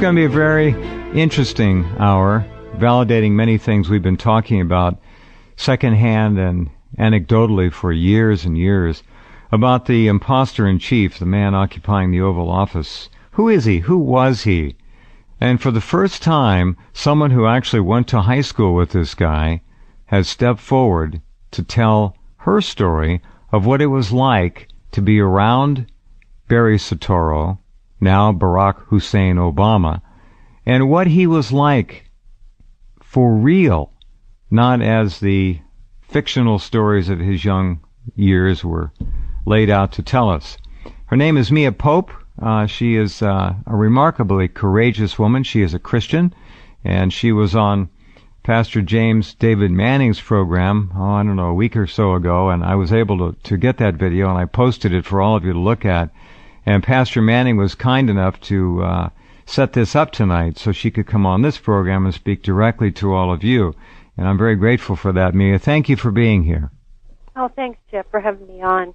going to be a very interesting hour, validating many things we've been talking about secondhand and anecdotally for years and years, about the imposter-in-chief, the man occupying the Oval Office. Who is he? Who was he? And for the first time, someone who actually went to high school with this guy has stepped forward to tell her story of what it was like to be around Barry Soetoro, now Barack Hussein Obama, and what he was like for real, not as the fictional stories of his young years were laid out to tell us. Her name is Mia Pope. She is a remarkably courageous woman. She is a Christian, and she was on Pastor James David Manning's program, a week or so ago, and I was able to get that video, and I posted it for all of you to look at. And Pastor Manning was kind enough to set this up tonight so she could come on this program and speak directly to all of you. And I'm very grateful for that, Mia. Thank you for being here. Oh, thanks, Jeff, for having me on.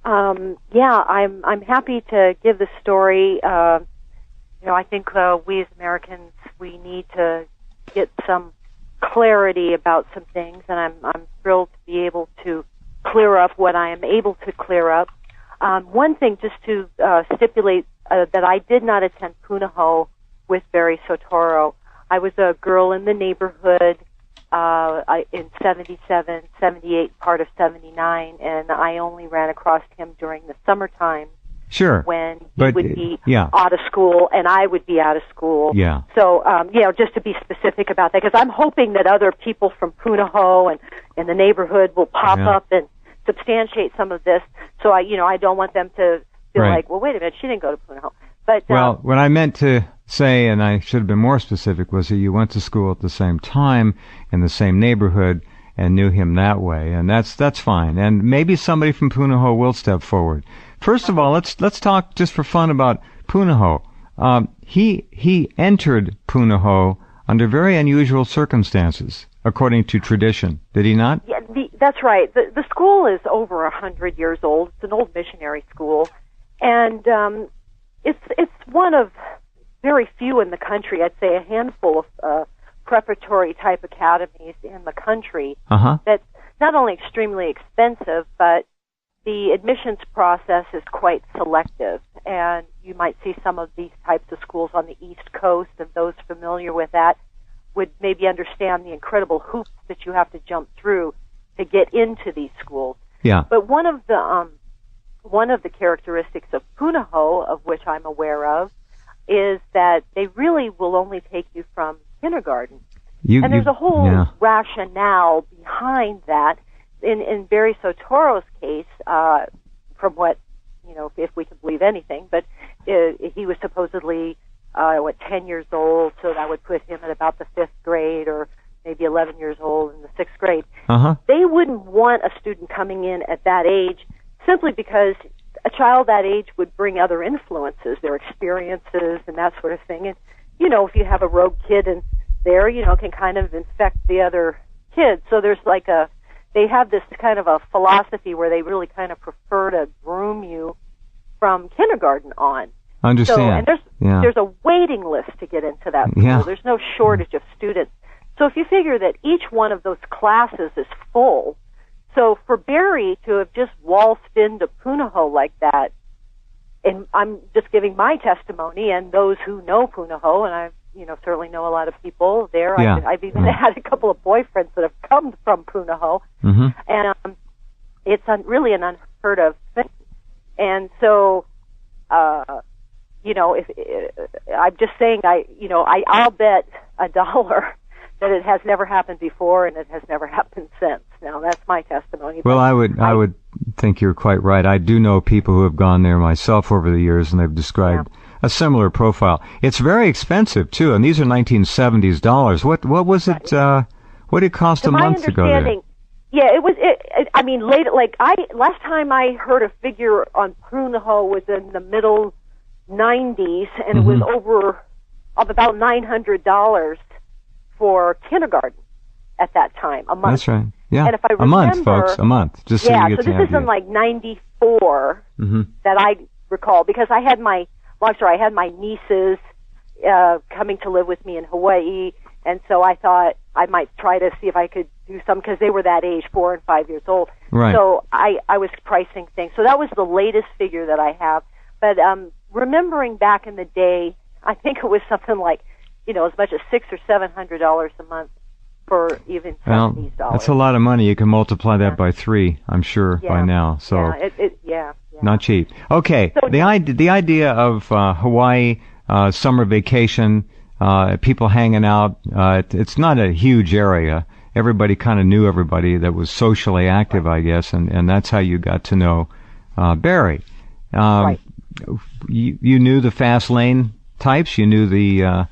I'm happy to give the story. I think we as Americans, we need to get some clarity about some things, and I'm thrilled to be able to clear up what I am able to clear up. One thing, just to stipulate that I did not attend Punahou with Barry Soetoro. I was a girl in the neighborhood in 77, 78, part of 79, and I only ran across him during the summertime. Sure. When he would be out of school and I would be out of school. Yeah. So, just to be specific about that, because I'm hoping that other people from Punahou and in the neighborhood will pop up and substantiate some of this. So I don't want them to feel like, well, wait a minute, she didn't go to Punahou. But what I meant to say, and I should have been more specific, was that you went to school at the same time in the same neighborhood and knew him that way, and that's fine. And maybe somebody from Punahou will step forward. First of all, let's talk just for fun about Punahou. He entered Punahou under very unusual circumstances, according to tradition. Did he not? Yeah, that's right. The school is over 100 years old. It's an old missionary school, and it's one of very few in the country. I'd say a handful of preparatory type academies in the country. That's not only extremely expensive, but the admissions process is quite selective, and you might see some of these types of schools on the East Coast, and those familiar with that would maybe understand the incredible hoops that you have to jump through to get into these schools. Yeah. But one of the characteristics of Punahou, of which I'm aware of, is that they really will only take you from kindergarten. And there's a whole rationale behind that. In Barry Soetoro's case, from what, if we can believe anything, but he was supposedly, 10 years old, so that would put him at about the 5th grade, or maybe 11 years old in the 6th grade. They wouldn't want a student coming in at that age simply because a child that age would bring other influences, their experiences and that sort of thing. And, if you have a rogue kid in there, can kind of infect the other kids. So there's they have this kind of a philosophy where they really kind of prefer to groom you from kindergarten on. Understand. So, and there's a waiting list to get into that school. Yeah. There's no shortage of students. So if you figure that each one of those classes is full, so for Barry to have just waltzed into Punahou like that, and I'm just giving my testimony, and those who know Punahou, and I certainly know a lot of people there. Yeah. I've even had a couple of boyfriends that have come from Punahou, and it's really an unheard of thing. And so, if I'm just saying, I'll bet $1 that it has never happened before and it has never happened since. Now that's my testimony. Well, I would think you're quite right. I do know people who have gone there myself over the years, and they've described a similar profile. It's very expensive too, and these are 1970s dollars. What was it? What did it cost a month to go there? Yeah, it was. Last time I heard a figure on Punahou was in the middle 90s, and it was about $900 for kindergarten at that time, a month. That's right. Yeah, and if I remember, a month, folks, a month. Just so you get so this is in like 94 that I recall, because I had my nieces coming to live with me in Hawaii. And so I thought I might try to see if I could do some, because they were that age, 4 and 5 years old. Right. So I was pricing things. So that was the latest figure that I have. But remembering back in the day, I think it was something like, as much as $600 or $700 a month for even $70. That's a lot of money. You can multiply that by 3, I'm sure, by now. So yeah. Not cheap. Okay, so, the idea of Hawaii summer vacation, people hanging out. It's not a huge area. Everybody kind of knew everybody that was socially active, I guess, and that's how you got to know Barry. Right. You knew the fast lane types. You knew the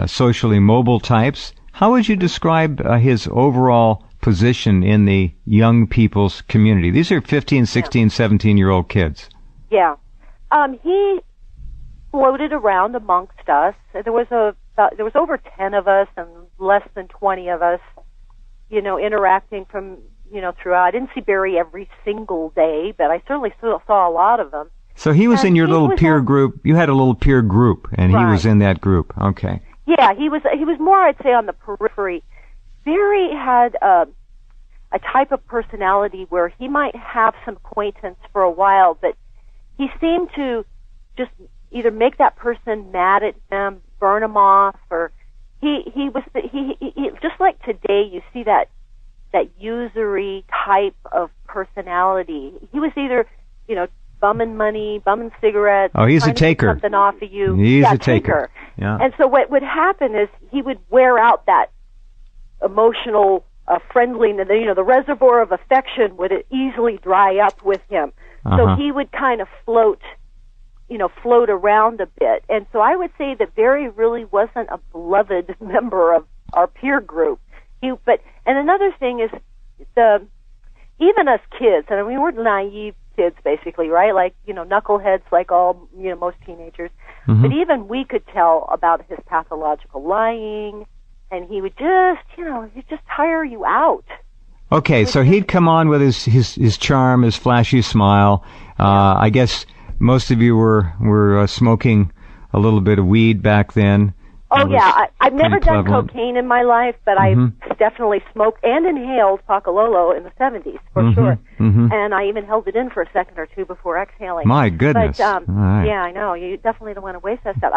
socially mobile types. How would you describe his overall position in the young people's community? These are 15, 16, 17-year-old kids. Yeah. He floated around amongst us. There was over 10 of us and less than 20 of us, interacting from, throughout. I didn't see Barry every single day, but I certainly still saw a lot of them. So he was in your little peer group. You had a little peer group, and he was in that group. Okay. Yeah, he was more, I'd say, on the periphery. Barry had a type of personality where he might have some acquaintance for a while, but he seemed to just either make that person mad at him, burn him off, or he just like today you see that usury type of personality. He was either, bumming money, bumming cigarettes. Oh, he's a taker. Something off of you. He's a taker. Yeah. And so what would happen is he would wear out that emotional friendliness. The reservoir of affection would easily dry up with him. So he would kind of float around a bit. And so I would say that Barry really wasn't a beloved member of our peer group. And another thing is even us kids, and we were naive kids basically, right? Like, knuckleheads like all, most teenagers. Mm-hmm. But even we could tell about his pathological lying, and he would just, he'd just tire you out. Okay, so he'd come on with his charm, his flashy smile. I guess most of you were smoking a little bit of weed back then. Oh, yeah. I've never done prevalent. Cocaine in my life, but I've definitely smoked and inhaled Pakalolo in the 70s, for sure. Mm-hmm. And I even held it in for a second or two before exhaling. My goodness. But, all right. Yeah, I know. You definitely don't want to waste that stuff.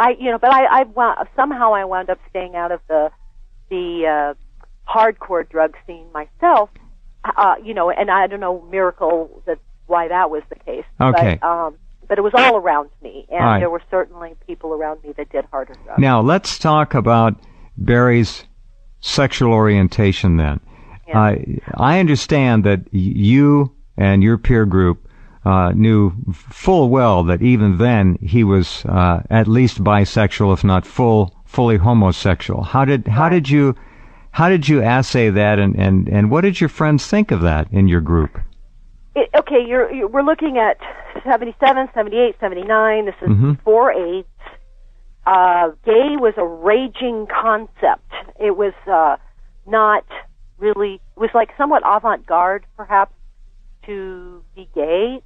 Somehow I wound up staying out of the hardcore drug scene myself, and I don't know, miracle why that was the case. Okay. But it was all around me, and there were certainly people around me that did harder drugs. Now, let's talk about Barry's sexual orientation then. Yeah. I understand that you and your peer group knew full well that even then he was at least bisexual, if not fully homosexual. How did you assay that, and what did your friends think of that in your group? We're looking at 77, 78, 79. This is before AIDS. Gay was a raging concept. It was not really, it was like somewhat avant-garde, perhaps, to be gay.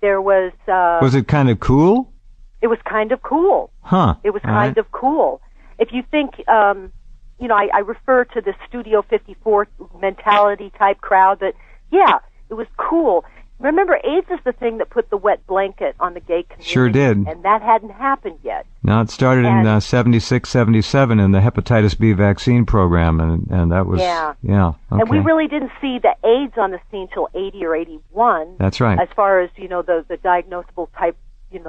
There was... was it kind of cool? It was kind of cool. Huh. It was kind of cool. If you think, I refer to the Studio 54 mentality type crowd, but yeah, it was cool. Remember, AIDS is the thing that put the wet blanket on the gay community. Sure did. And that hadn't happened yet. No, it started in 76, 77 in the hepatitis B vaccine program, and that was... Yeah. Okay. And we really didn't see the AIDS on the scene till 80 or 81. That's right. As far as, the diagnosable type,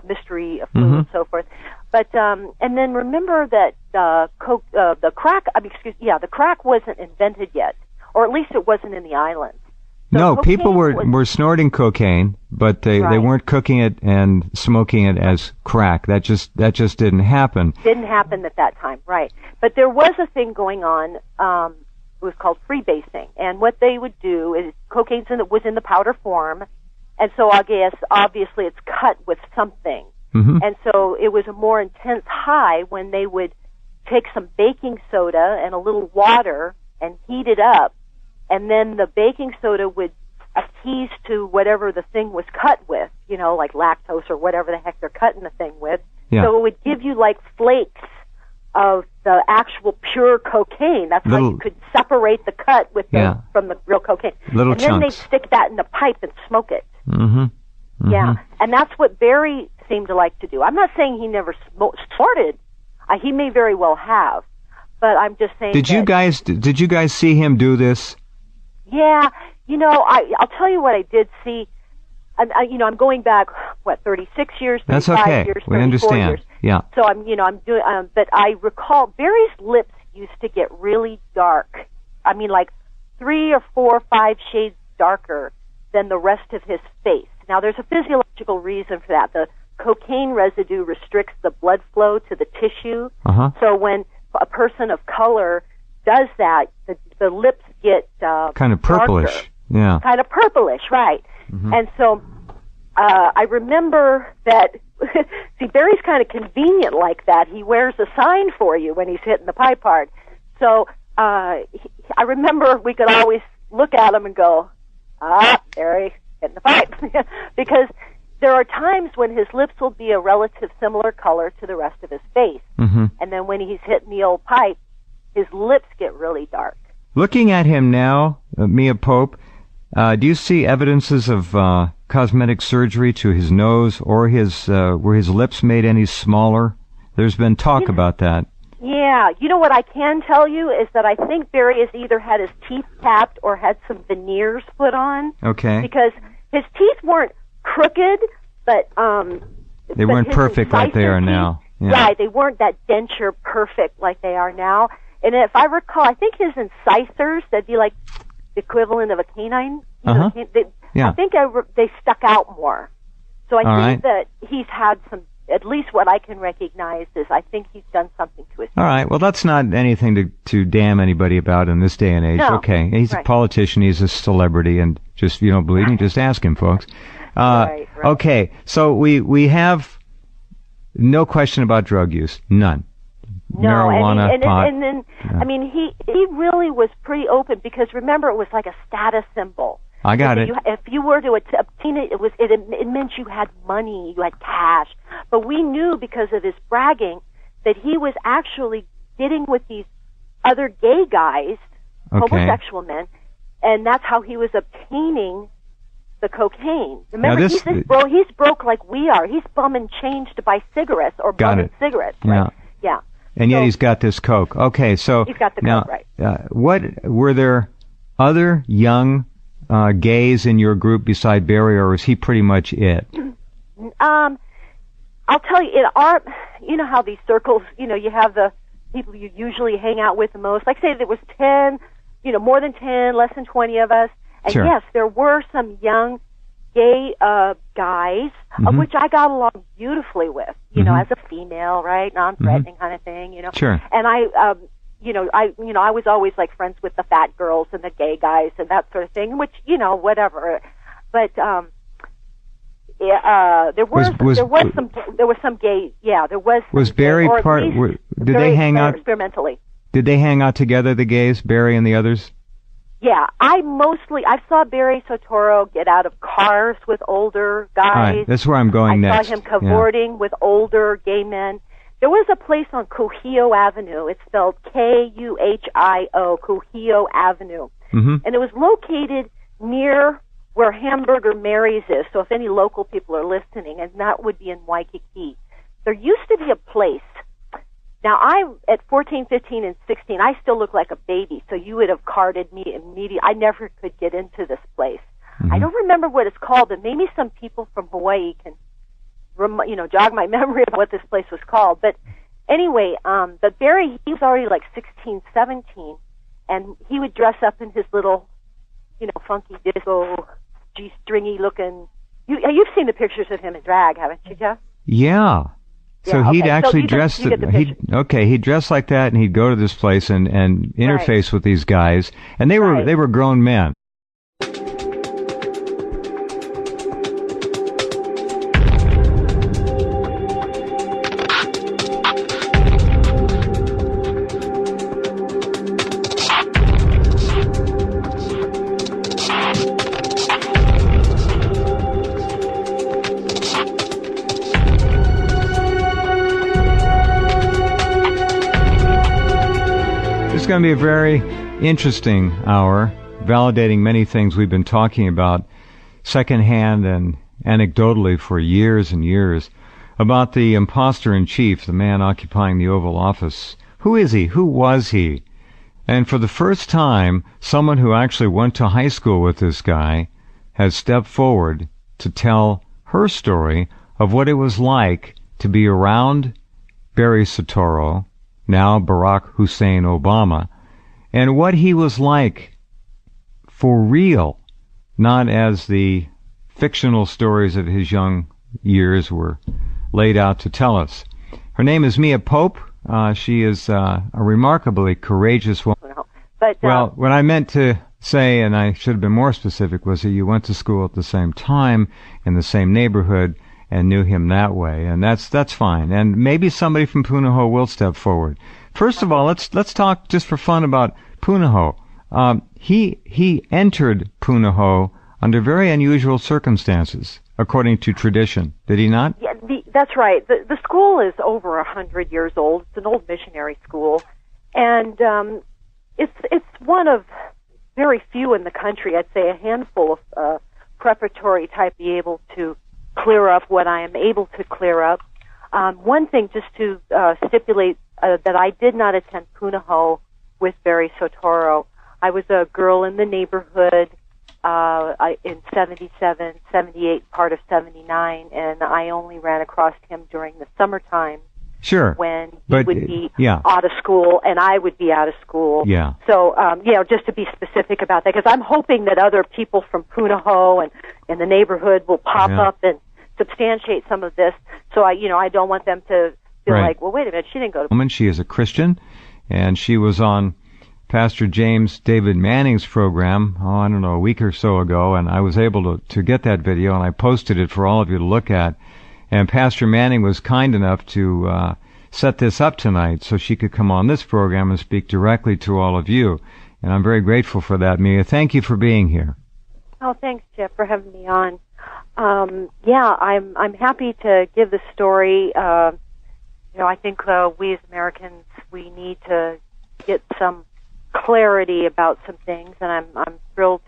mystery of flu and so forth. But, and then remember that the crack wasn't invented yet, or at least it wasn't in the islands. So no, people were snorting cocaine, but they weren't cooking it and smoking it as crack. That just didn't happen. Didn't happen at that time, right. But there was a thing going on, it was called freebasing. And what they would do is cocaine was in the powder form, and so I guess obviously it's cut with something. Mm-hmm. And so it was a more intense high when they would take some baking soda and a little water and heat it up. And then the baking soda would adhere to whatever the thing was cut with, like lactose or whatever the heck they're cutting the thing with. Yeah. So it would give you like flakes of the actual pure cocaine. That's how you could separate the cut with from the real cocaine. Little and chunks. then they'd stick that in a pipe and smoke it. Mm-hmm. Mm-hmm. Yeah, and that's what Barry seemed to like to do. I'm not saying he never snorted. He may very well have, but I'm just saying. Did you guys see him do this? Yeah, I'll tell you what I did see. I'm going back 36 years, 35 That's okay. years, 34 we understand. years. Yeah. So I'm doing, but I recall Barry's lips used to get really dark. I mean, like 3 or 4 or 5 shades darker than the rest of his face. Now, there's a physiological reason for that. The cocaine residue restricts the blood flow to the tissue. Uh-huh. So when a person of color does that, the lips get kind of purplish. Darker. Yeah. Kind of purplish, right. Mm-hmm. And so I remember that, see, Barry's kind of convenient like that. He wears a sign for you when he's hitting the pipe hard. So I remember we could always look at him and go, Barry, hitting the pipe. Because there are times when his lips will be a relative similar color to the rest of his face. Mm-hmm. And then when he's hitting the old pipe, his lips get really dark. Looking at him now, Mia Pope, do you see evidences of cosmetic surgery to his nose or were his lips made any smaller? There's been talk about that. Yeah. You know what I can tell you is that I think Barry has either had his teeth tapped or had some veneers put on. Okay. Because his teeth weren't crooked, but they weren't perfect like they are now. Yeah. Right. They weren't that denture perfect like they are now. And if I recall, I think his incisors, that'd be like the equivalent of a canine. Uh-huh. I think they stuck out more. So I think that he's had some, at least what I can recognize is I think he's done something to his. All right. Well, that's not anything to damn anybody about in this day and age. No. Okay. He's a politician. He's a celebrity. And just, if you don't believe me, just ask him, folks. Right. Okay. So we have no question about drug use. None. No, marijuana, pot. And then, I mean, he really was pretty open because remember, it was like a status symbol. I got it. If you were to obtain it, it meant you had money, you had cash. But we knew because of his bragging that he was actually getting with these other gay guys, homosexual men, and that's how he was obtaining the cocaine. Remember, he's broke like we are. He's bumming change to buy cigarettes or bumming cigarettes. Right? Yeah. And yet he's got this coke. Okay, so he's got the coke, right? What were there other young gays in your group beside Barry, or was he pretty much it? I'll tell you, you know how these circles, you have the people you usually hang out with the most. Like say there was 10, more than 10, less than 20 of us. And sure. Yes, there were some young gay guys, of which I got along beautifully with, as a female, right? Non-threatening kind of thing, Sure. And I was always like friends with the fat girls and the gay guys and that sort of thing, which, whatever. But, there was some gay, there was. Was Barry part, did they hang out? Experimentally. Did they hang out together, the gays, Barry and the others? Yeah, I saw Barry Soetoro get out of cars with older guys. All right, that's where I'm going next. I saw him cavorting with older gay men. There was a place on Kuhio Avenue. It's spelled Kuhio, Kuhio Avenue. Mm-hmm. And it was located near where Hamburger Mary's is, so if any local people are listening, and that would be in Waikiki. There used to be a place. Now, at 14, 15, and 16, I still look like a baby, so you would have carded me immediately. I never could get into this place. Mm-hmm. I don't remember what it's called, but maybe some people from Hawaii can, jog my memory of what this place was called. But anyway, but Barry, he was already like 16, 17, and he would dress up in his little, funky disco, G-stringy looking. You've seen the pictures of him in drag, haven't you, Jeff? Yeah. So he'd actually dress. He'd dress like that, and he'd go to this place and interface with these guys, and they were grown men. going to be a very interesting hour, validating many things we've been talking about secondhand and anecdotally for years and years, about the imposter-in-chief, the man occupying the Oval Office. Who is he? Who was he? And for the first time, someone who actually went to high school with this guy has stepped forward to tell her story of what it was like to be around Barry Soetoro, now Barack Hussein Obama, and what he was like for real, not as the fictional stories of his young years were laid out to tell us. Her name is Mia Pope. She is a remarkably courageous woman. Well, what I meant to say, and I should have been more specific, was that you went to school at the same time in the same neighborhood and knew him that way, and that's fine. And maybe somebody from Punahou will step forward. First of all, let's talk just for fun about Punahou. He entered Punahou under very unusual circumstances, according to tradition. Did he not? Yeah, that's right. The school is over 100 years old. It's an old missionary school, and it's one of very few in the country. I'd say a handful of preparatory type be able to clear up what I am able to clear up. One thing, just to stipulate that I did not attend Punahou with Barry Soetoro. I was a girl in the neighborhood in 77, 78, part of 79, and I only ran across him during the summertime. Sure. When he would be out of school and I would be out of school. Yeah. So, just to be specific about that, because I'm hoping that other people from Punahou and in the neighborhood will pop up and substantiate some of this. So I don't want them to feel like, well, wait a minute, she didn't go to. She is a Christian, and she was on Pastor James David Manning's program, a week or so ago, and I was able to get that video, and I posted it for all of you to look at. And Pastor Manning was kind enough to set this up tonight so she could come on this program and speak directly to all of you. And I'm very grateful for that, Mia. Thank you for being here. Oh, thanks, Jeff, for having me on. I'm happy to give the story. I think we as Americans, we need to get some clarity about some things, and I'm thrilled